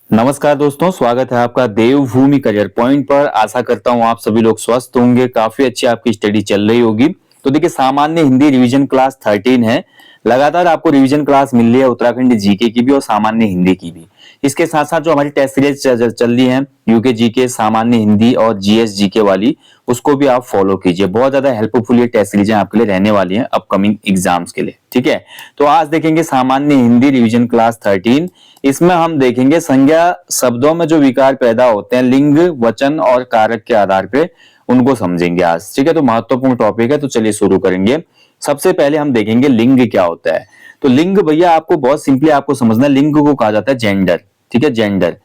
नमस्कार दोस्तों, स्वागत है आपका देवभूमि करियर पॉइंट पर। आशा करता हूं आप सभी लोग स्वस्थ होंगे, काफी अच्छी आपकी स्टडी चल रही होगी। तो देखिए, सामान्य हिंदी रिवीजन क्लास 13 है। लगातार आपको रिवीजन क्लास मिल रही है उत्तराखंड जीके की भी और सामान्य हिंदी की भी। इसके साथ साथ जो हमारी टेस्ट सीरीज चल रही है यूके जीके, सामान्य हिंदी और जीएस जीके वाली, उसको भी आप फॉलो कीजिए। बहुत ज्यादा हेल्पफुल ये टेस्ट सीरीज आपके लिए रहने वाली है अपकमिंग एग्जाम्स के लिए। ठीक है, तो आज देखेंगे सामान्य हिंदी रिवीजन क्लास 13। इसमें हम देखेंगे संज्ञा शब्दों में जो विकार पैदा होते हैं लिंग, वचन और कारक के आधार पे, उनको समझेंगे आज। ठीक है, तो महत्वपूर्ण टॉपिक है, तो चलिए शुरू करेंगे। सबसे पहले हम देखेंगे लिंग क्या होता है। तो लिंग भैया आपको बहुत सिंपली आपको समझना है, लिंग को कहा जाता है जेंडर। ठीक है, जेंडर।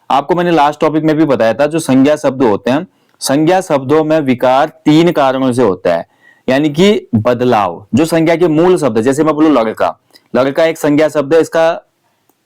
आपको मैंने लास्ट टॉपिक में भी बताया था, जो संज्ञा शब्द होते हैं, संज्ञा शब्दों में विकार 3 कारणों से होता है। यानी कि बदलाव, जो संज्ञा के मूल शब्द है, जैसे मैं बोलूं लड़का, लड़का एक संज्ञा शब्द है, इसका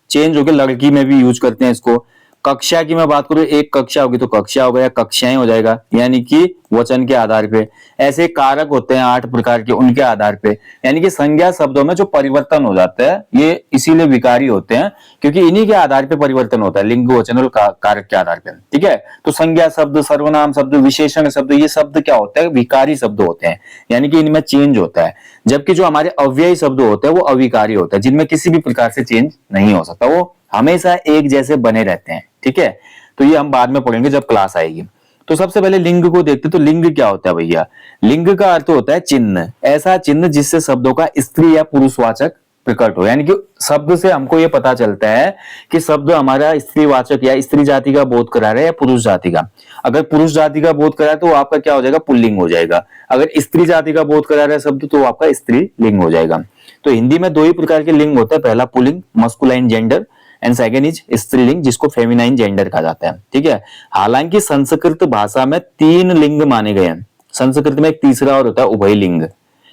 चेंज होकर लड़की में भी यूज करते हैं इसको। कक्षा की मैं बात करूं, एक कक्षा होगी तो कक्षा हो गया, कक्षाएं हो जाएगा, यानी कि वचन के आधार पे। ऐसे कारक होते हैं 8 प्रकार के, उनके आधार पे। यानी कि संज्ञा शब्दों में जो परिवर्तन हो जाता है, ये इसीलिए विकारी होते हैं, क्योंकि इन्हीं के आधार पे परिवर्तन होता है, लिंग, वचन और कारक के आधार पे। ठीक है, तो संज्ञा शब्द, सर्वनाम शब्द, विशेषण शब्द, ये शब्द क्या होता है, विकारी शब्द होते हैं, यानी कि इनमें चेंज होता है। जबकि जो हमारे अव्ययी शब्द होते हैं वो अविकारी होते हैं, जिनमें किसी भी प्रकार से चेंज नहीं हो सकता, वो हमेशा एक जैसे बने रहते हैं। ठीक है, तो ये हम बाद में पढ़ेंगे जब क्लास आएगी। तो सबसे पहले लिंग को देखते, तो लिंग क्या होता है भैया। लिंग का अर्थ होता है चिन्ह, ऐसा चिन्ह जिससे शब्दों का स्त्री या पुरुषवाचक प्रकट हो। यानी कि शब्द से हमको ये पता चलता है कि शब्द हमारा स्त्रीवाचक या स्त्री जाति का बोध करा रहा है या पुरुष जाति का। अगर पुरुष जाति का बोध करा है तो आपका क्या हो जाएगा, पुल्लिंग हो जाएगा। अगर स्त्री जाति का बोध करा रहा है शब्द, तो आपका स्त्रीलिंग हो जाएगा। तो हिंदी में 2 ही प्रकार के लिंग होते हैं, पहला pulling masculine gender and second is स्त्रीलिंग, जिसको फेमिनाइन जेंडर कहा जाता है। ठीक है, हालांकि संस्कृत भाषा में 3 लिंग माने गए हैं। संस्कृत में एक तीसरा और होता है उभय लिंग,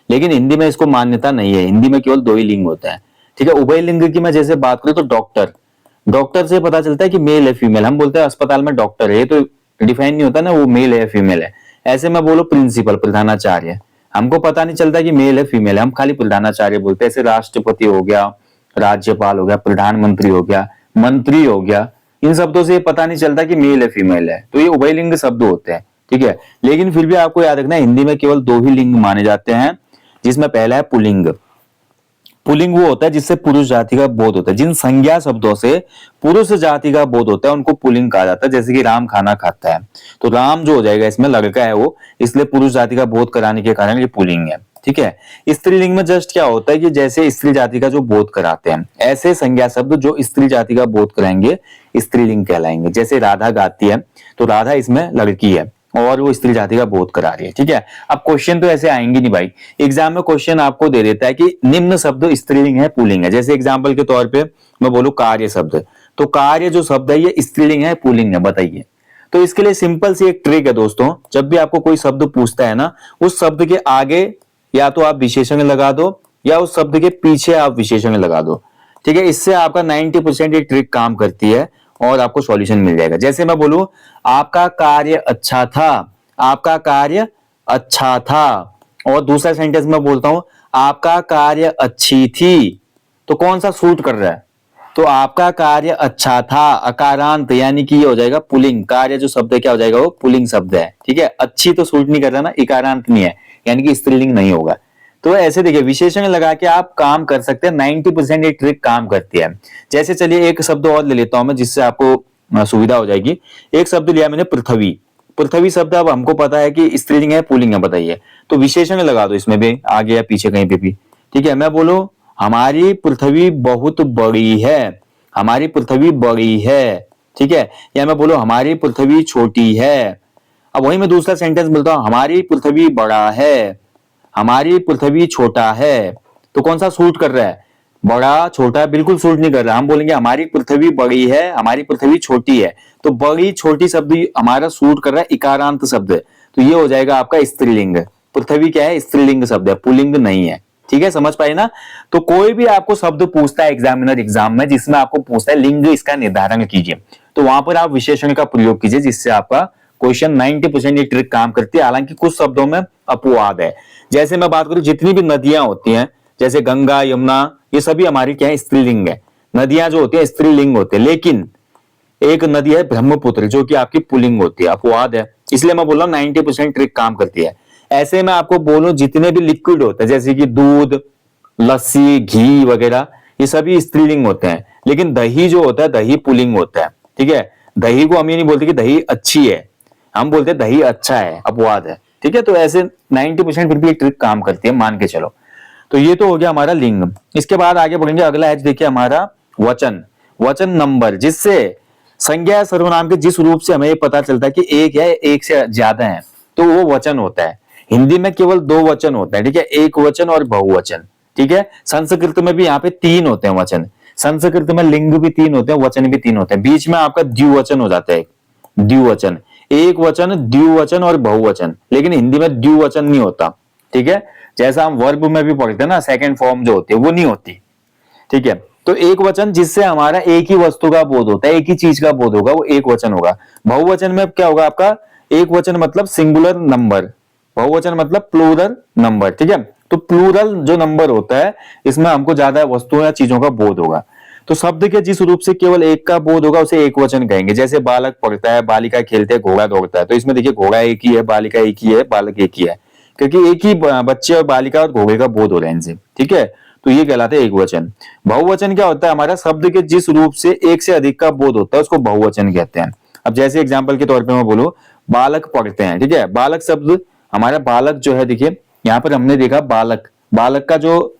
लेकिन हिंदी में इसको मान्यता नहीं है। हिंदी में केवल 2 ही लिंग होता है। ठीक है, उभय लिंग की मैं जैसे बात करूं तो डॉक्टर, डॉक्टर से पता चलता है कि मेल है फीमेल। हम बोलते हैं अस्पताल में डॉक्टर है, तो डिफाइन नहीं होता ना वो मेल है फीमेल है। ऐसे में बोलो प्रिंसिपल, प्रधानाचार्य, हमको पता नहीं चलता कि मेल है फीमेल है, हम खाली प्रधानाचार्य बोलते हैं। ऐसे राष्ट्रपति हो गया, राज्यपाल हो गया, प्रधानमंत्री हो गया, मंत्री हो गया, इन शब्दों से पता नहीं चलता कि मेल है फीमेल है, तो ये उभयलिंग शब्द होते हैं। ठीक है, लेकिन फिर भी आपको याद रखना है, हिंदी में केवल 2 ही लिंग माने जाते हैं, जिसमें पहला है पुल्लिंग। पुल्लिंग वो होता है जिससे पुरुष जाति का बोध होता है। जिन संज्ञा शब्दों से पुरुष जाति का बोध होता है उनको पुल्लिंग कहा जाता है। जैसे कि राम खाना खाता है, तो राम जो हो जाएगा, इसमें लड़का है वो, इसलिए पुरुष जाति का बोध कराने के कारण ये पुल्लिंग है। ठीक है, स्त्रीलिंग में जस्ट क्या होता है कि जैसे स्त्री जाति का जो बोध कराते हैं, ऐसे संज्ञा शब्द जो स्त्री जाति का बोध कराएंगे स्त्रीलिंग कहलाएंगे। जैसे राधा गाती है, तो राधा इसमें लड़की है और वो स्त्री जाति का बोध करा रही है। ठीक है, अब क्वेश्चन तो ऐसे आएंगे नहीं भाई, एग्जाम में क्वेश्चन आपको दे देता है कि निम्न शब्द स्त्रीलिंग है पुल्लिंग है। जैसे एग्जाम्पल के तौर पे मैं बोलूं कार्य शब्द, तो कार्य जो शब्द है ये स्त्रीलिंग है पुल्लिंग है, बताइए। तो इसके लिए सिंपल सी एक ट्रिक है दोस्तों, जब भी आपको कोई शब्द पूछता है ना, उस शब्द के आगे या तो आप विशेषण लगा दो या उस शब्द के पीछे आप विशेषण लगा दो। ठीक है, इससे आपका 90% ये ट्रिक काम करती है और आपको सॉल्यूशन मिल जाएगा। जैसे मैं बोलूं आपका कार्य अच्छा था, आपका कार्य अच्छा था, और दूसरा सेंटेंस में बोलता हूं आपका कार्य अच्छी थी, तो कौन सा सूट कर रहा है, तो आपका कार्य अच्छा था, अकारांत, यानी कि ये हो जाएगा पुल्लिंग। कार्य जो शब्द है क्या हो जाएगा, वो पुल्लिंग शब्द है। ठीक है, अच्छी तो सूट नहीं कर रहा ना, इकारांत नहीं है, यानी कि स्त्रीलिंग नहीं होगा। तो ऐसे देखिए विशेषण लगा के आप काम कर सकते हैं, 90% ये ट्रिक काम करती है। जैसे चलिए एक शब्द और ले लेता हूं मैं, जिससे आपको सुविधा हो जाएगी। एक शब्द लिया मैंने पृथ्वी, पृथ्वी शब्द अब हमको पता है कि स्त्रीलिंग है पुल्लिंग है, बताइए। तो विशेषण लगा दो इसमें भी, आगे या पीछे कहीं पे भी। ठीक है, मैं बोलूं हमारी पृथ्वी बहुत बड़ी है, हमारी पृथ्वी बड़ी है। ठीक है, या मैं बोलूं हमारी पृथ्वी छोटी है। अब वही मैं दूसरा सेंटेंस बोलता हूं हमारी पृथ्वी बड़ा है, हमारी पृथ्वी छोटा है, तो कौन सा सूट कर रहा है, बड़ा छोटा बिल्कुल सूट नहीं कर रहा। हम बोलेंगे हमारी पृथ्वी बड़ी है, हमारी पृथ्वी छोटी है, तो बड़ी छोटी शब्द हमारा सूट कर रहा है, इकारांत शब्द, तो ये हो जाएगा आपका स्त्रीलिंग। पृथ्वी क्या है, स्त्रीलिंग शब्द है, पुल्लिंग नहीं है। ठीक है, समझ पाए ना। तो कोई भी आपको शब्द पूछता है एग्जामिनर एग्जाम में, जिसमें आपको पूछता है लिंग, इसका निर्धारण कीजिए, तो वहां पर आप विशेषण का प्रयोग कीजिए, जिससे आपका क्वेश्चन 90% ये ट्रिक काम करती है। हालांकि कुछ शब्दों में अपवाद है। जैसे मैं बात करूं जितनी भी नदियां होती हैं, जैसे गंगा, यमुना, ये सभी हमारी क्या है, स्त्रीलिंग है। नदियां जो होती है स्त्रीलिंग होते हैं, लेकिन एक नदी है ब्रह्मपुत्र, जो कि आपकी पुलिंग होती है, अपवाद है, इसलिए मैं बोल रहा हूँ 90% ट्रिक काम करती है। ऐसे में आपको बोलूं जितने भी लिक्विड होते हैं जैसे कि दूध, लस्सी, घी वगैरह, ये सभी स्त्रीलिंग होते हैं, लेकिन दही जो होता है दही पुलिंग होता है। ठीक है, दही को हम ये नहीं बोलते कि दही अच्छी है, हम बोलते हैं दही अच्छा है, अपवाद है। ठीक है, तो ऐसे 90% फिर भी एक ट्रिक काम करती है, मान के चलो। तो ये तो हो गया हमारा लिंग। इसके बाद आगे बढ़ेंगे, अगला है देखिए हमारा वचन। वचन नंबर, जिससे संज्ञा सर्वनाम के जिस रूप से हमें ये पता चलता है कि एक है, एक से ज्यादा है, तो वो वचन होता है। हिंदी में केवल दो वचन होते हैं, ठीक है, एक वचन और बहुवचन। ठीक है, संस्कृत में भी यहाँ पे तीन होते हैं वचन। संस्कृत में लिंग भी तीन होते हैं, वचन भी तीन होते हैं, बीच में आपका द्विवचन हो जाता है, द्विवचन, एक वचन, द्विवचन और बहुवचन। लेकिन हिंदी में द्विवचन नहीं होता। ठीक है, जैसा हम वर्ब में भी पढ़ते हैं ना, सेकंड फॉर्म जो होती है वो नहीं होती। ठीक है, तो एक वचन जिससे हमारा एक ही वस्तु का बोध होता है, एक ही चीज का बोध होगा, वो एक वचन होगा। बहुवचन में क्या होगा आपका, एक वचन मतलब सिंगुलर नंबर, बहुवचन मतलब प्लूरल नंबर। ठीक है, तो प्लूरल जो नंबर होता है इसमें हमको ज्यादा वस्तुओं या चीजों का बोध होगा। तो शब्द के जिस रूप से केवल एक का बोध होगा उसे एक वचन कहेंगे। जैसे बालक पढ़ता है, बालिका खेलते है, घोड़ा दौड़ता है, तो इसमें देखिए घोड़ा एक ही है, बालिका एक ही है, बालक एक ही है, क्योंकि एक ही बच्चे और बालिका और घोड़े का बोध हो रहा है इनसे। ठीक है, तो ये कहलाते हैं एक वचन। बहुवचन क्या होता है, हमारा शब्द के जिस रूप से एक से अधिक का बोध होता है उसको बहुवचन कहते हैं। अब जैसे एग्जाम्पल के तौर पे मैं बोलूं, बालक पढ़ते हैं, ठीक है, बालक शब्द हमारा, बालक जो है देखिए यहाँ पर हमने देखा बालक, बालक का जो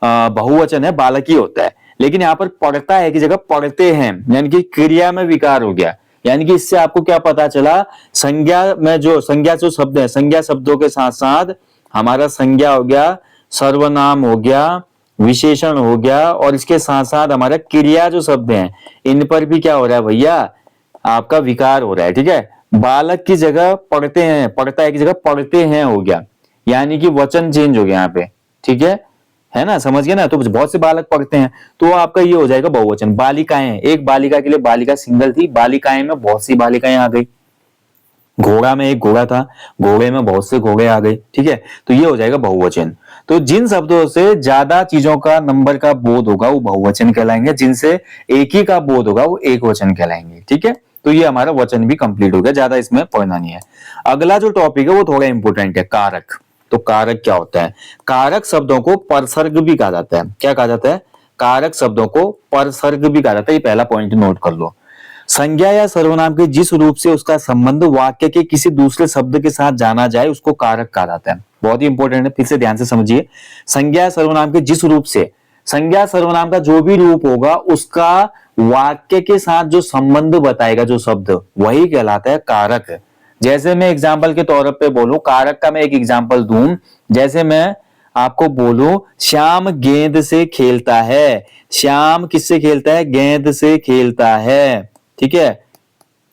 बहुवचन है बालक ही होता है, लेकिन यहाँ पर पढ़ता है की जगह पढ़ते हैं, यानी कि क्रिया में विकार हो गया। यानी कि इससे आपको क्या पता चला, संज्ञा में जो संज्ञा जो शब्द है, संज्ञा शब्दों के साथ साथ हमारा संज्ञा हो गया, सर्वनाम हो गया, विशेषण हो गया, और इसके साथ साथ हमारा क्रिया जो शब्द हैं इन पर भी क्या हो रहा है भैया, आपका विकार हो रहा है। ठीक है, बालक की जगह पढ़ते हैं, पढ़ता है की जगह पढ़ते हैं हो गया, यानी कि वचन चेंज हो गया यहाँ पे। ठीक है ना, समझ गए ना। तो बहुत से बालक पढ़ते हैं, तो आपका ये हो जाएगा बहुवचन। बालिकाएं, एक बालिका के लिए बालिका सिंगल थी, बालिकाएं में बहुत सी बालिकाएं आ गई। घोड़ा में एक घोड़ा था, घोड़े में बहुत से घोड़े आ गए। ठीक है, तो ये हो जाएगा बहुवचन। तो जिन शब्दों से ज्यादा चीजों का नंबर का बोध होगा वो बहुवचन कहलाएंगे, जिनसे एक ही का बोध होगा वो एक वचन कहलाएंगे। ठीक है, तो ये हमारा वचन भी कंप्लीट हो गया, ज्यादा इसमें पढ़ना नहीं है। अगला जो टॉपिक है वो थोड़ा इंपोर्टेंट है, कारक। तो कारक क्या होता है, कारक शब्दों को परसर्ग भी कहा जाता है। क्या कहा जाता है, कारक शब्दों को परसर्ग भी कहा जाता है। ये पहला पॉइंट नोट कर लो। संज्ञा या सर्वनाम के जिस रूप से उसका संबंध वाक्य के किसी दूसरे शब्द के साथ जाना जाए उसको कारक कहा जाता है। बहुत ही इंपॉर्टेंट है, फिर से ध्यान से समझिए। संज्ञा या सर्वनाम के जिस रूप से, संज्ञा सर्वनाम का जो भी रूप होगा उसका वाक्य के साथ जो संबंध बताएगा जो शब्द, वही कहलाता है कारक। जैसे मैं एग्जाम्पल के तौर पे बोलूं, कारक का मैं एक एग्जाम्पल दूं, जैसे मैं आपको बोलूं श्याम गेंद से खेलता है। श्याम किससे खेलता है, गेंद से खेलता है। ठीक है,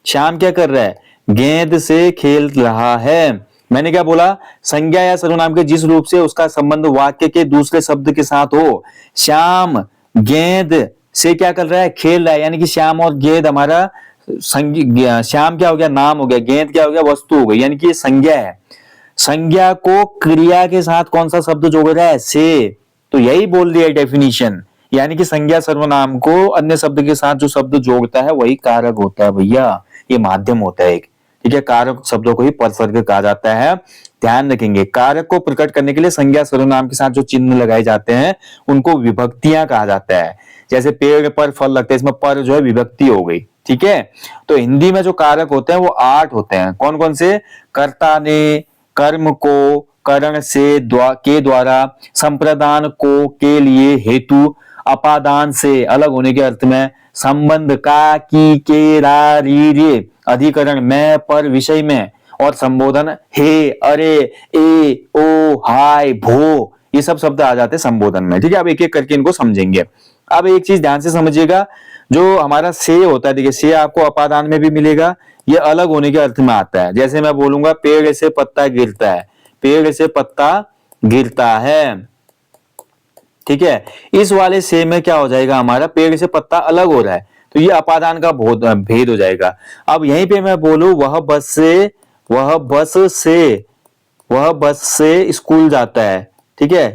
श्याम क्या कर रहा है, गेंद से खेल रहा है। मैंने क्या बोला, संज्ञा या सर्वनाम के जिस रूप से उसका संबंध वाक्य के दूसरे शब्द के साथ हो। श्याम गेंद से क्या कर रहा है, खेल रहा है, यानी कि श्याम और गेंद हमारा श्याम क्या हो गया, नाम हो गया, गेंद क्या हो गया, वस्तु हो गई, यानी कि ये संज्ञा है। संज्ञा को क्रिया के साथ कौन सा शब्द जोड़ रहा है, से। तो यही बोल दिया डेफिनेशन, यानी कि संज्ञा सर्वनाम को अन्य शब्द के साथ जो शब्द जोड़ता है वही कारक होता है भैया, ये माध्यम होता है एक। ठीक है, कारक शब्दों को ही परसर्ग कहा जाता है। ध्यान रखेंगे, कारक को प्रकट करने के लिए संज्ञा सर्वनाम के साथ जो चिन्ह लगाए जाते हैं उनको विभक्तियां कहा जाता है। जैसे पेड़ पर फल लगते हैं, इसमें पर जो है विभक्ति हो गई। ठीक है, तो हिंदी में जो कारक होते हैं वो 8 होते हैं। कौन कौन से, कर्ता ने, कर्म को, करण से, के द्वारा, संप्रदान को, के लिए, हेतु, अपादान से, अलग होने के अर्थ में, संबंध का, की, के, रा, री, रे, अधिकरण में, पर, विषय में, और संबोधन हे, अरे, ए, ओ, हाय, भो, ये सब शब्द आ जाते हैं संबोधन में। ठीक है, अब एक एक करके इनको समझेंगे। अब एक चीज ध्यान से समझिएगा, जो हमारा से होता है, देखिए से आपको अपादान में भी मिलेगा, ये अलग होने के अर्थ में आता है। जैसे मैं बोलूंगा पेड़ से पत्ता गिरता है, पेड़ से पत्ता गिरता है। ठीक है, इस वाले से में क्या हो जाएगा, हमारा पेड़ से पत्ता अलग हो रहा है, तो ये अपादान का भेद हो जाएगा। अब यहीं पे मैं बोलूं वह बस से स्कूल जाता है। ठीक है,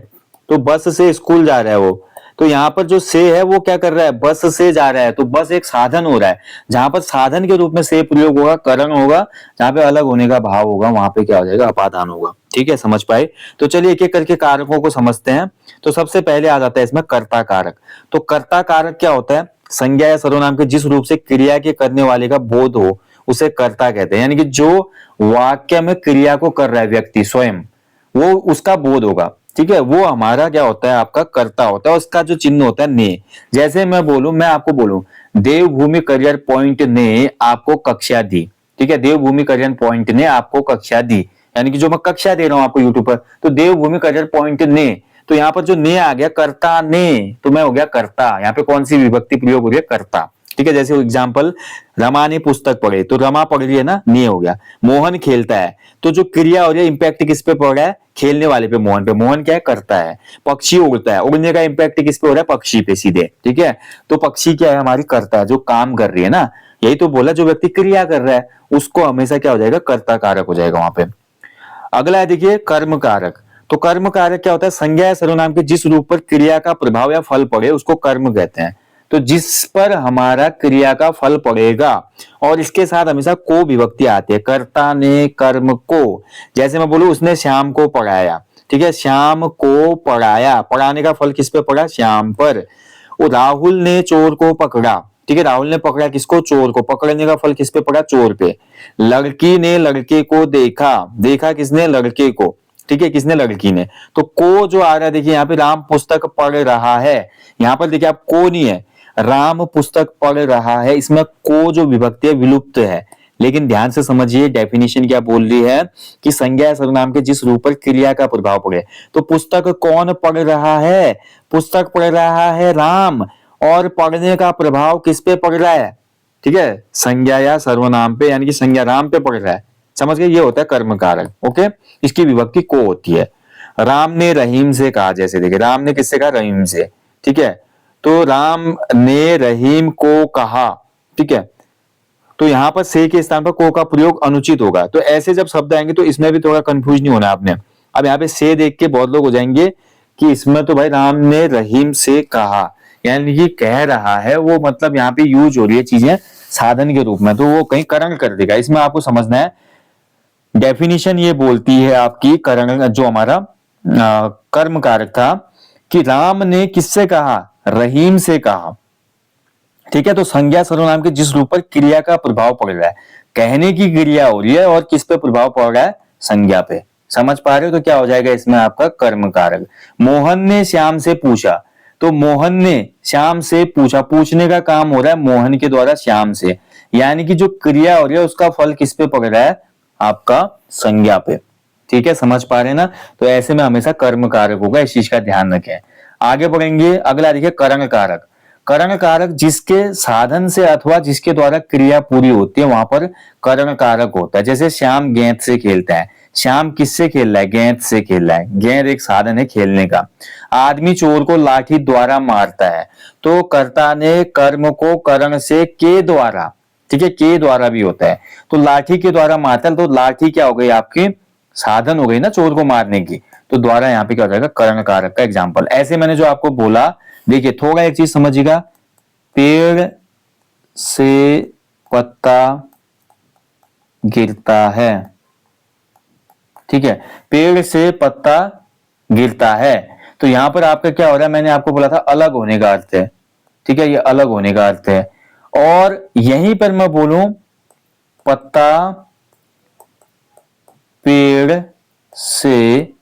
तो बस से स्कूल जा रहा है वो। तो यहाँ पर जो से है वो क्या कर रहा है, बस से जा रहा है, तो बस एक साधन हो रहा है। जहां पर साधन के रूप में से प्रयोग होगा, करण होगा, जहां पे अलग होने का भाव होगा वहां पे क्या हो जाएगा, अपादान होगा। ठीक है, समझ पाए? तो चलिए एक एक करके कारकों को समझते हैं। तो सबसे पहले आ जाता है इसमें कर्ता कारक। तो कर्ता कारक क्या होता है, संज्ञा या सर्वनाम के जिस रूप से क्रिया के करने वाले का बोध हो उसे कर्ता कहते हैं। यानी कि जो वाक्य में क्रिया को कर रहा है व्यक्ति स्वयं, वो उसका बोध होगा। ठीक है, वो हमारा क्या होता है, आपका कर्ता होता है। उसका जो चिन्ह होता है ने। जैसे मैं आपको बोलूं देवभूमि करियर पॉइंट ने आपको कक्षा दी। ठीक है, देवभूमि करियर पॉइंट ने आपको कक्षा दी, यानी कि जो मैं कक्षा दे रहा हूं आपको यूट्यूब पर, तो देवभूमि करियर पॉइंट ने, तो यहाँ पर जो ने आ गया कर्ता ने, तो मैं हो गया कर्ता। यहाँ पे कौन सी विभक्ति प्रयोग हो रही है, कर्ता। ठीक है, जैसे एग्जाम्पल रमा ने पुस्तक पढ़े, तो रमा पढ़ रही है ना, ने हो गया। मोहन खेलता है, तो जो क्रिया हो रही है इम्पैक्ट किस पे पड़ रहा है, खेलने वाले पे, मोहन पे। मोहन क्या है, करता है। पक्षी उड़ता है, उड़ने का इम्पैक्ट किस पे हो रहा है, पक्षी पे सीधे। ठीक है, तो पक्षी क्या है, हमारी कर्ता है, जो काम कर रही है ना। यही तो बोला, जो व्यक्ति क्रिया कर रहा है उसको हमेशा क्या हो जाएगा, कर्ता कारक हो जाएगा वहां पे। अगला है देखिए कर्म कारक। तो कर्म कारक क्या होता है, संज्ञा या सर्वनाम के जिस रूप पर क्रिया का प्रभाव या फल पड़े उसको कर्म कहते हैं। तो जिस पर हमारा क्रिया का फल पड़ेगा, और इसके साथ हमेशा को विभक्ति आती है, कर्ता ने कर्म को। जैसे मैं बोलूं उसने श्याम को पढ़ाया। ठीक है, श्याम को पढ़ाया, पढ़ाने का फल किस पे पड़ा, श्याम पर। वो राहुल ने चोर को पकड़ा। ठीक है, राहुल ने पकड़ा किसको, चोर को। पकड़ने का फल किस पे पड़ा, चोर पे। लड़की ने लड़के को देखा, देखा किसने, लड़के को। ठीक है, किसने, लड़की ने। तो को जो आ रहा है देखिए यहाँ पे, राम पुस्तक पढ़ रहा है। यहाँ पर देखिए आप को नहीं है, राम पुस्तक पढ़ रहा है, इसमें को जो विभक्ति है विलुप्त है। लेकिन ध्यान से समझिए डेफिनेशन क्या बोल रही है, कि संज्ञा सर्वनाम के जिस रूप पर क्रिया का प्रभाव पड़े। तो पुस्तक कौन पढ़ रहा है, पुस्तक पढ़ रहा है राम, और पढ़ने का प्रभाव किस पे पड़ रहा है, ठीक है, संज्ञा या सर्वनाम पे, यानी कि संज्ञा राम पे पड़ रहा है। समझ गए, ये होता है कर्म कारक। ओके, इसकी विभक्ति को होती है। राम ने रहीम से कहा, जैसे देखिए राम ने किससे कहा, रहीम से। ठीक है, तो राम ने रहीम को कहा। ठीक है, तो यहां पर से के स्थान पर को का प्रयोग अनुचित होगा। तो ऐसे जब शब्द आएंगे तो इसमें भी थोड़ा कंफ्यूज नहीं होना आपने। अब यहाँ पे से देख के बहुत लोग हो जाएंगे कि इसमें तो भाई राम ने रहीम से कहा, यानी कि कह रहा है वो, मतलब यहाँ पे यूज हो रही है चीजें साधन के रूप में, तो वो कहीं करण कर देगा। इसमें आपको समझना है, डेफिनेशन ये बोलती है आपकी करण, जो हमारा कर्म कारक था, कि राम ने किससे कहा, रहीम से कहा। ठीक है, तो संज्ञा सर्वनाम के जिस रूप पर क्रिया का प्रभाव पड़ रहा है, कहने की क्रिया हो रही है और किस पे प्रभाव पड़ रहा है, संज्ञा पे। समझ पा रहे हो, तो क्या हो जाएगा इसमें आपका कर्म कारक। मोहन ने श्याम से पूछा, तो मोहन ने श्याम से पूछा, पूछने का काम हो रहा है मोहन के द्वारा श्याम से, यानी कि जो क्रिया हो रही है उसका फल किस पे पड़ रहा है, आपका संज्ञा पे। ठीक है, समझ पा रहे हैं ना। तो ऐसे में हमेशा कर्म कारक होगा, इस चीज का ध्यान रखें। आगे बढ़ेंगे, अगला देखिए करण कारक। करण कारक जिसके साधन से अथवा जिसके द्वारा क्रिया पूरी होती है वहां पर करण कारक होता है। जैसे श्याम गेंद से खेलता है, श्याम किससे खेल रहा है, गेंद से खेल रहा है। गेंद एक साधन है खेलने का। आदमी चोर को लाठी द्वारा मारता है, तो कर्ता ने कर्म को करण से के द्वारा, ठीक है, के द्वारा भी होता है, तो लाठी के द्वारा मारता है, तो लाठी क्या हो गई आपकी, साधन हो गई ना चोर को मारने की, तो द्वारा यहाँ पे क्या हो जाएगा, करण कारक का एग्जाम्पल। ऐसे मैंने जो आपको बोला, देखिए थोड़ा एक चीज समझिएगा, पेड़ से पत्ता गिरता है। ठीक है, पेड़ से पत्ता गिरता है, तो यहां पर आपका क्या हो रहा है, मैंने आपको बोला था अलग होने का अर्थ है। ठीक है, ये अलग होने का अर्थ है। और यहीं पर मैं बोलूं पत्ता पेड़ से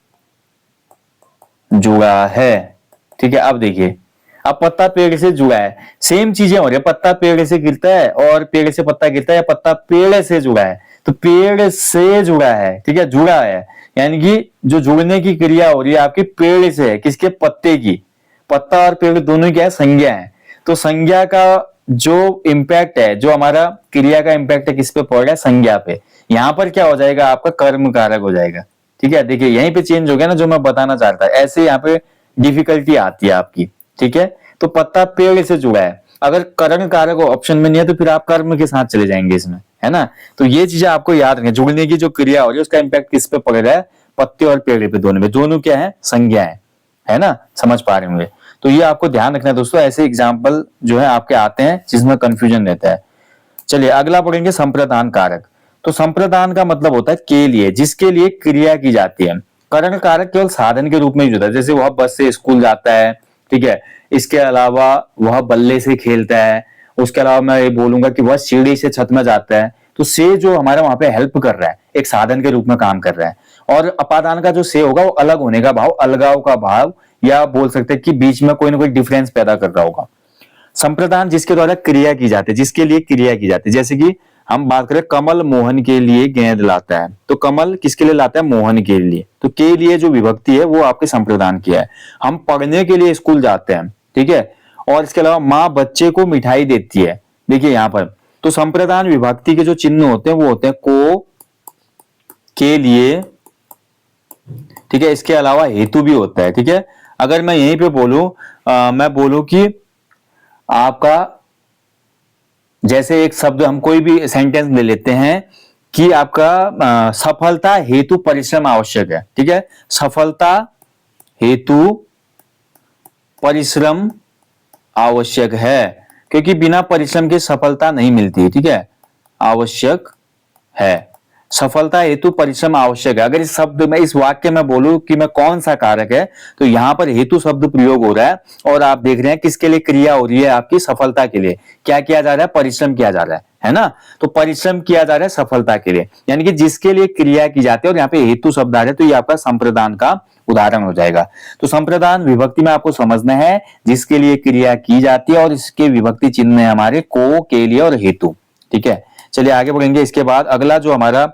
जुड़ा है। ठीक है, अब देखिए, अब पत्ता पेड़ से जुड़ा है, सेम चीजें हो रही है, पत्ता पेड़ से गिरता है और पेड़ से पत्ता गिरता है, पत्ता पेड़ से जुड़ा है, तो पेड़ से जुड़ा है। ठीक है, जुड़ा है, यानी कि जो जुड़ने की क्रिया हो रही है आपकी पेड़ से है, किसके, पत्ते की। पत्ता और पेड़ दोनों क्या है, संज्ञा है। तो संज्ञा का जो इंपैक्ट है, जो हमारा क्रिया का इंपैक्ट है, किस पे पड़ रहा है, संज्ञा पे। यहां पर क्या हो जाएगा, आपका कर्म कारक हो जाएगा। ठीक है, देखिए यहीं पे चेंज हो गया ना, जो मैं बताना चाहता है, ऐसे यहाँ पे डिफिकल्टी आती है आपकी। ठीक है, तो पत्ता पेड़ से जुड़ा है, अगर करण कारक ऑप्शन में नहीं है तो फिर आप कर्म के साथ चले जाएंगे इसमें, है ना। तो ये चीजें आपको याद रखें, जुड़ने की जो क्रिया हो रही है उसका इंपैक्ट किस पे पड़ रहा है, पत्ते और पेड़ पे, दोनों पे, दोनों क्या है, संज्ञा है ना, समझ पा रहे होंगे। तो ये आपको ध्यान रखना है दोस्तों, ऐसे एग्जाम्पल जो है आपके आते हैं जिसमें कंफ्यूजन रहता है। चलिए अगला पढ़ेंगे संप्रदान कारक। तो संप्रदान का मतलब होता है के लिए, जिसके लिए क्रिया की जाती है। करण कारक केवल साधन के रूप में यूज होता है, जैसे वह बस से स्कूल जाता है, ठीक है, इसके अलावा वह बल्ले से खेलता है, उसके अलावा मैं ये बोलूंगा कि वह सीढ़ी से छत में जाता है। तो से जो हमारा वहां पे हेल्प कर रहा है, एक साधन के रूप में काम कर रहा है। और अपादान का जो से होगा वो अलग होने का भाव, अलगाव का भाव, या बोल सकते हैं कि बीच में कोई ना कोई डिफरेंस पैदा कर रहा होगा। संप्रदान जिसके द्वारा क्रिया की जाती है, जिसके लिए क्रिया की जाती है, जैसे कि हम बात करें कमल मोहन के लिए गेंद लाता है, तो कमल किसके लिए लाता है, मोहन के लिए। तो के लिए जो विभक्ति है वो आपके संप्रदान की है। हम पढ़ने के लिए स्कूल जाते हैं, ठीक है, और इसके अलावा माँ बच्चे को मिठाई देती है, देखिए यहां पर। तो संप्रदान विभक्ति के जो चिन्ह होते हैं वो होते हैं को, के लिए, ठीक है, इसके अलावा हेतु भी होता है, ठीक है। अगर मैं यहीं पे बोलूं, मैं बोलूं कि आपका, जैसे एक शब्द हम कोई भी सेंटेंस ले लेते हैं कि आपका सफलता हेतु परिश्रम आवश्यक है, ठीक है, सफलता हेतु परिश्रम आवश्यक है, क्योंकि बिना परिश्रम के सफलता नहीं मिलती, ठीक है, आवश्यक है, सफलता हेतु परिश्रम आवश्यक है। अगर इस शब्द में, इस वाक्य में बोलूं कि मैं कौन सा कारक है, तो यहां पर हेतु शब्द प्रयोग हो रहा है और आप देख रहे हैं किसके लिए क्रिया हो रही है, आपकी सफलता के लिए। क्या किया जा रहा है, परिश्रम किया जा रहा है ना। तो परिश्रम किया जा रहा है सफलता के लिए, यानी कि जिसके लिए क्रिया की जाती है, और यहाँ पे हेतु शब्द आ रहा है, तो ये आपका संप्रदान का उदाहरण हो जाएगा। तो संप्रदान विभक्ति में आपको समझना है जिसके लिए क्रिया की जाती है, और इसके विभक्ति चिन्ह है हमारे को, के लिए और हेतु, ठीक है। चलिए आगे बढ़ेंगे। इसके बाद अगला जो हमारा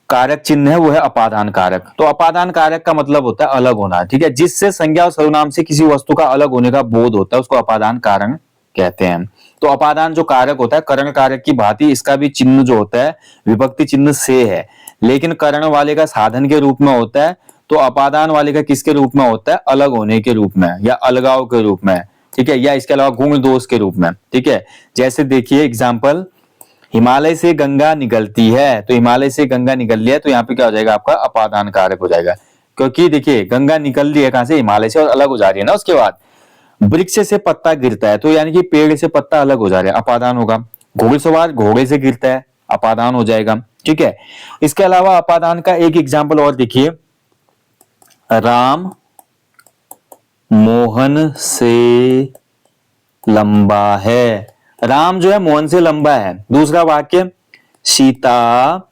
कारक चिन्ह है वो है अपादान कारक। तो अपादान कारक का मतलब होता है अलग होना, ठीक है, जिससे संज्ञा और सर्वनाम से किसी वस्तु का अलग होने का बोध होता है, उसको अपादान कारण कहते हैं। तो अपादान जो कारक होता है करण कारक की भांति, इसका भी चिन्ह जो होता है विभक्ति चिन्ह से है, लेकिन करण वाले का साधन के रूप में होता है, तो अपादान वाले का किसके रूप में होता है, अलग होने के रूप में या अलगाव के रूप में, ठीक है, या इसके अलावा गुण दोष के रूप में, ठीक है। जैसे देखिए एग्जाम्पल, हिमालय से गंगा निकलती है, तो हिमालय से गंगा निकल रही है, तो यहाँ पे क्या हो जाएगा आपका अपादान कारक हो जाएगा, क्योंकि देखिए गंगा निकल रही है कहां से, हिमालय से, और अलग हो जा रही है ना। उसके बाद वृक्ष से पत्ता गिरता है, तो यानी कि पेड़ से पत्ता अलग हो जा रहा है, अपादान होगा। घोड़सवार घोड़े से गिरता है, अपादान हो जाएगा, ठीक है। इसके अलावा अपादान का एक एग्जाम्पल और देखिए, राम मोहन से लंबा है, राम जो है मोहन से लंबा है। दूसरा वाक्य, सीता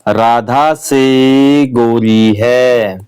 राधा से गोरी है।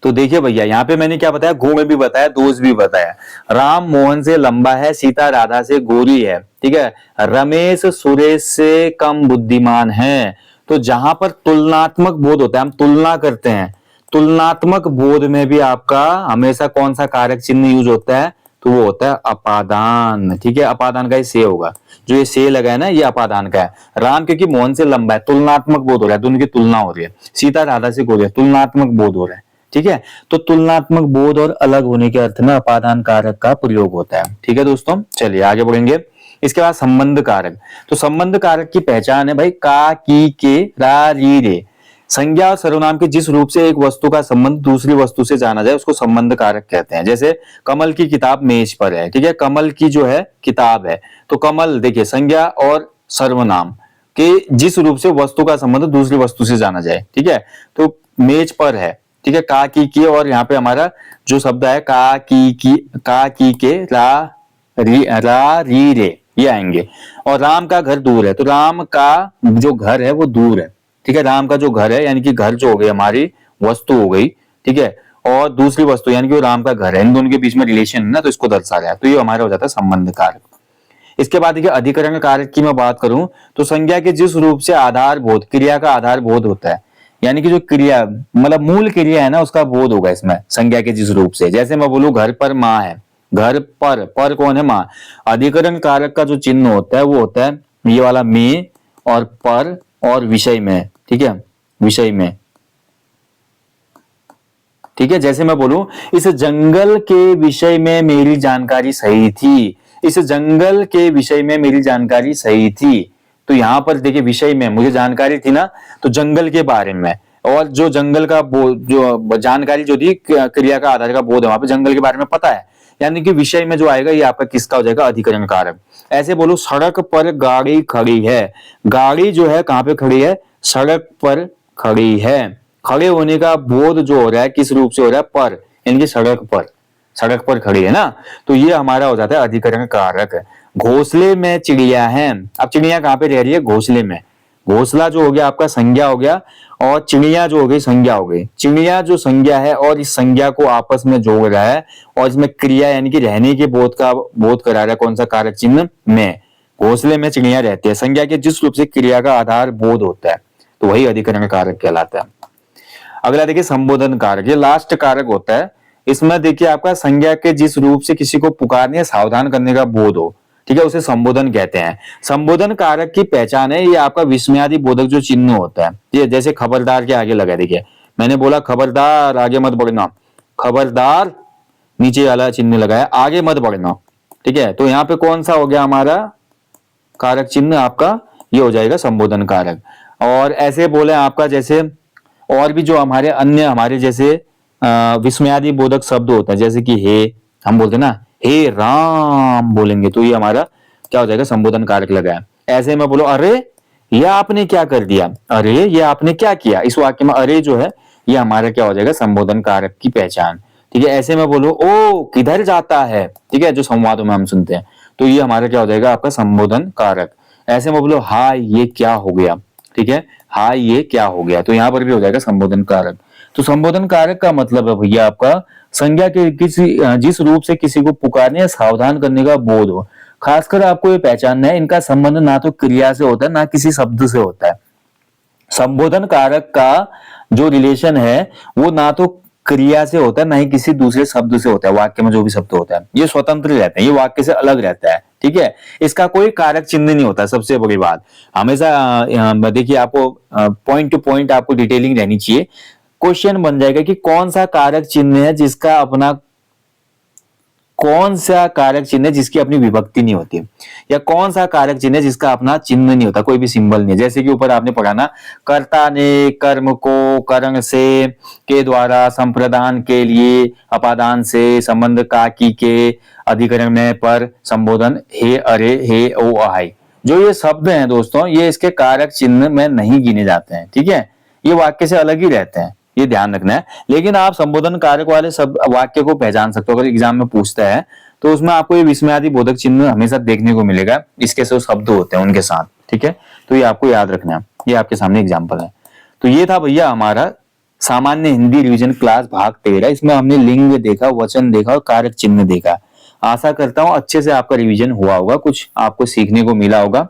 तो देखिए भैया यहाँ पे मैंने क्या बताया, गुण भी बताया, दोष भी बताया। राम मोहन से लंबा है, सीता राधा से गोरी है, ठीक है। रमेश सुरेश से कम बुद्धिमान है। तो जहां पर तुलनात्मक बोध होता है, हम तुलना करते हैं, तुलनात्मक बोध में भी आपका हमेशा कौन सा कारक चिन्ह यूज होता है, तो वो होता है अपादान, ठीक है। अपादान का ये से होगा, जो ये से लगा है ना, ये अपादान का है। राम क्योंकि मोहन से लंबा है, तुलनात्मक बोध हो रहा है, दोनों की तुलना हो रही है। सीता राधा से गोरी है, तुलनात्मक बोध हो रहा है, ठीक है। तो तुलनात्मक बोध और अलग होने के अर्थ में अपादान कारक का प्रयोग होता है, ठीक है दोस्तों। चलिए आगे बढ़ेंगे। इसके बाद संबंध कारक। तो संबंध कारक की पहचान है भाई, का, की, के, रा, री, रे। संज्ञा और सर्वनाम के जिस रूप से एक वस्तु का संबंध दूसरी वस्तु से जाना जाए उसको संबंध कारक कहते हैं। जैसे कमल की किताब मेज पर है, ठीक है, कमल की जो है किताब है, तो कमल देखिए संज्ञा और सर्वनाम के जिस रूप से वस्तु का संबंध दूसरी वस्तु से जाना जाए, ठीक है, तो मेज पर है, ठीक है, का, की, और यहाँ पे हमारा जो शब्द है का, की, के, रा, री, रे, ये आएंगे। और राम का घर दूर है, तो राम का जो घर है वो दूर है, ठीक है। राम का जो घर है यानी कि घर जो हो गई हमारी वस्तु हो गई, ठीक है, और दूसरी वस्तु यानी कि वो राम का घर है, इन दोनों के बीच में रिलेशन है ना, तो इसको दर्शा रहा है, तो ये हमारा हो जाता है संबंध कारक। इसके बाद देखिए अधिकरण कारक की मैं बात करूं तो संज्ञा के जिस रूप से आधारबोध, क्रिया का आधारबोध होता है, यानी कि जो क्रिया मतलब मूल क्रिया है ना उसका बोध होगा इसमें संज्ञा के जिस रूप से। जैसे मैं बोलूं घर पर माँ है, घर पर कौन है, माँ। अधिकरण कारक का जो चिन्ह होता है वो होता है ये वाला में और पर और विषय में, ठीक है, विषय में, ठीक है। जैसे मैं बोलूं इस जंगल के विषय में मेरी जानकारी सही थी, इस जंगल के विषय में मेरी जानकारी सही थी, तो यहां पर देखिए विषय में मुझे जानकारी थी ना, तो जंगल के बारे में, और जो जंगल का जो जानकारी जो दी क्रिया का आधार का बोध है, वहां पे जंगल के बारे में पता है, यानी कि विषय में जो आएगा ये आपका किसका हो जाएगा, अधिकरण कारक। ऐसे बोलो सड़क पर गाड़ी खड़ी है, गाड़ी जो है कहां पे खड़ी है, सड़क पर खड़ी है। खड़े होने का बोध जो हो रहा है किस रूप से हो रहा है, पर, यानी कि सड़क पर खड़ी है ना, तो ये हमारा हो जाता है अधिकरण कारक। घोंसले में चिड़िया है, अब चिड़िया कहां पे रह रही है, घोंसले में। घोंसला जो हो गया आपका संज्ञा हो गया, और चिड़िया जो हो गई संज्ञा हो गई। चिड़िया जो संज्ञा है और इस संज्ञा को आपस में जोड़ रहा है, और इसमें क्रिया यानी कि रहने के बोध का बोध करा रहा है, कौन सा कारक चिन्ह में, घोंसले में चिड़िया रहती है। संज्ञा के जिस रूप से क्रिया का आधार बोध होता है, तो वही अधिकरण कारक कहलाता है। अगला देखिए संबोधन कारक, ये लास्ट कारक होता है। इसमें देखिए आपका संज्ञा के जिस रूप से किसी को पुकारने या सावधान करने का बोध हो, ठीक है, उसे संबोधन कहते हैं। संबोधन कारक की पहचान है, ये आपका विस्मयादि बोधक जो चिन्ह होता है, ये जैसे खबरदार के आगे लगा, देखिए मैंने बोला खबरदार आगे मत बढ़ना, खबरदार नीचे वाला चिन्ह लगाया, आगे मत बढ़ना, ठीक है, तो यहाँ पे कौन सा हो गया हमारा कारक चिन्ह आपका, ये हो जाएगा संबोधन कारक। और ऐसे बोले आपका जैसे और भी जो हमारे अन्य हमारे जैसे विस्मयादि बोधक शब्द होते हैं, जैसे कि हे, हम बोलते हैं ना हे राम बोलेंगे, तो ये हमारा क्या हो जाएगा, संबोधन कारक लगाया। ऐसे में बोलो अरे ये आपने क्या कर दिया, अरे ये आपने क्या किया, इस वाक्य में अरे जो है ये हमारा क्या हो जाएगा, संबोधन कारक की पहचान, ठीक है। ऐसे में बोलो ओ किधर जाता है, ठीक है, जो संवादों में हम सुनते हैं, तो ये हमारा क्या हो जाएगा, आपका संबोधन कारक। ऐसे में बोलो हाय ये क्या हो गया, ठीक है, हाय ये क्या हो गया, तो यहाँ पर भी हो जाएगा संबोधन कारक। तो संबोधन कारक का मतलब है भैया आपका संज्ञा के किसी जिस रूप से किसी को पुकारने या सावधान करने का बोध हो। खासकर आपको ये पहचानना है, इनका संबंध ना तो क्रिया से होता है ना किसी शब्द से होता है। संबोधन कारक का जो रिलेशन है वो ना तो क्रिया से होता है ना ही किसी दूसरे शब्द से होता है, वाक्य में जो भी शब्द होता है ये स्वतंत्र रहते हैं, ये वाक्य से अलग रहता है, ठीक है। इसका कोई कारक चिन्ह नहीं होता, सबसे बड़ी बात हमेशा देखिए आपको पॉइंट टू पॉइंट आपको डिटेलिंग रहनी चाहिए। क्वेश्चन बन जाएगा कि कौन सा कारक चिन्ह है जिसका अपना, कौन सा कारक चिन्ह है जिसकी अपनी विभक्ति नहीं होती, या कौन सा कारक चिन्ह है जिसका अपना चिन्ह नहीं होता, कोई भी सिंबल नहीं। जैसे कि ऊपर आपने पढ़ा ना, कर्ता ने कर्म को करण से के द्वारा संप्रदान के लिए अपादान से संबंध का की के अधिकरण में पर संबोधन हे अरे हे ओ आहाई, जो ये शब्द हैं दोस्तों ये इसके कारक चिन्ह में नहीं गिने जाते हैं, ठीक है, ये वाक्य से अलग ही रहते हैं, ये ध्यान रखना है। लेकिन आप संबोधन कारक वाले सब वाक्य को पहचान सकते हो, अगर एग्जाम में पूछता है तो उसमें आपको ये विस्मयादि बोधक चिन्ह हमेशा देखने को मिलेगा, इसके जो शब्द होते हैं उनके साथ, ठीक है, तो ये आपको याद रखना है। ये आपके सामने एग्जाम्पल है। तो ये था भैया हमारा सामान्य हिंदी रिवीजन क्लास भाग 13। इसमें हमने लिंग देखा, वचन देखा और कारक चिन्ह देखा। आशा करता हूं अच्छे से आपका रिवीजन हुआ होगा, कुछ आपको सीखने को मिला होगा।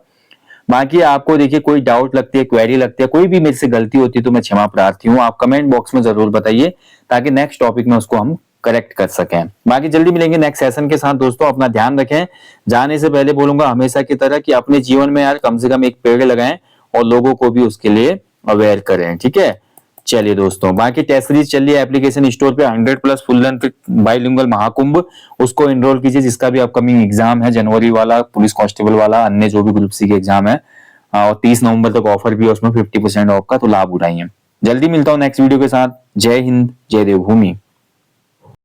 बाकी आपको देखिए कोई डाउट लगती है, क्वेरी लगती है, कोई भी मेरे से गलती होती है तो मैं क्षमा प्रार्थी हूँ, आप कमेंट बॉक्स में जरूर बताइए ताकि नेक्स्ट टॉपिक में उसको हम करेक्ट कर सकें। बाकी जल्दी मिलेंगे नेक्स्ट सेशन के साथ दोस्तों, अपना ध्यान रखें। जाने से पहले बोलूंगा हमेशा की तरह कि अपने जीवन में यार कम से कम एक पेड़ लगाएं और लोगों को भी उसके लिए अवेयर करें, ठीक है। चलिए दोस्तों, बाकी टेस्ट सीरीज चल रही है एप्लीकेशन स्टोर पे 100+ फुल लेंथ बाइलिंगुअल महाकुंभ, उसको एनरोल कीजिए, जिसका भी अपकमिंग एग्जाम है जनवरी वाला, पुलिस कांस्टेबल वाला, अन्य जो भी ग्रुप सी के एग्जाम है, और 30 नवंबर तक ऑफर भी है उसमें 50% ऑफ का, तो लाभ उठाइए। जल्दी मिलता हूं नेक्स्ट वीडियो के साथ। जय हिंद, जय देवभूमि।